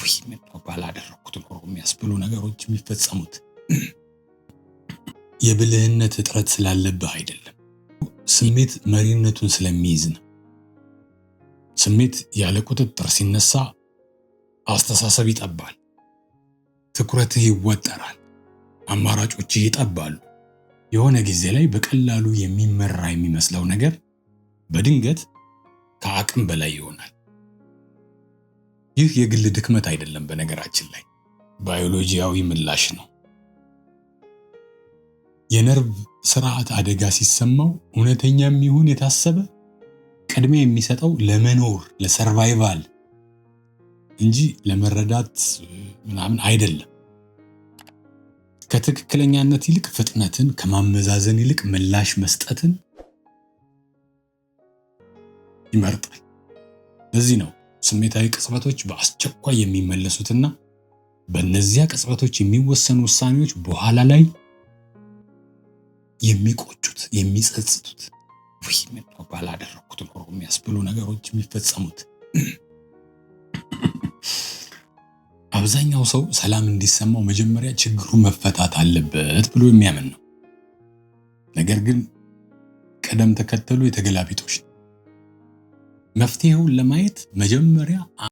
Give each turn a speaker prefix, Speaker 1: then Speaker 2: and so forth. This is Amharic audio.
Speaker 1: ወይ ምን ባላደረኩት ኖሮ የሚያስብሉ ነገሮች የሚፈጸሙት የብልህነት እጥረት ስላለብህ አይደለም። ስሜት መሪነቱን ስለሚይዝ ነው። ስሜት ያለ ቁጥጥር ሲነሳ አስተሳሰብ ይጠባል፣ ትኩረትህ ይወጠራል፣ አማራጮችህ ይጠባሉ። የሆነ ጊዜ ላይ በቀላሉ የሚመራ የሚመስለው ነገር በድንገት ከአቅም በላይ ይሆናል። ይህ የግል ድክመት አይደለም፣ በነገራችን ላይ ባዮሎጂያዊ ምላሽ ነው። የነርቭ ስርዓት አደጋ ሲሰማው እውነተኛም ይሁን የታሰበ ቅድሚያ የሚሰጠው ለመኖር ለሰርቫይቫል እንጂ ለመረዳት ምናምን አይደለም። ከትክክለኛነት ይልቅ ፍጥነትን፣ ከማመዛዘን ይልቅ ምላሽ መስጠትን ይመርጣል። ለዚህ ነው ስሜታዊ ቅጽበቶች በአስቸኳይ የሚመለሱትና በእነዚያ ቅጽበቶች የሚወሰኑ ውሳኔዎች በኋላ ላይ የሚቆጩት፣ የሚጸጽቱት፣ ወይ ምን ባላደረኩት ኖሮ የሚያስብሉ ነገሮች የሚፈጸሙት። አብዛኛው ሰው ሰላም እንዲሰማው መጀመሪያ ችግሩ መፈታት አለበት ብሎ የሚያምን ነው። ነገር ግን ቅደም ተከተሉ የተገላቢጦሽ ነው። መፍትሄውን ለማየት መጀመሪያ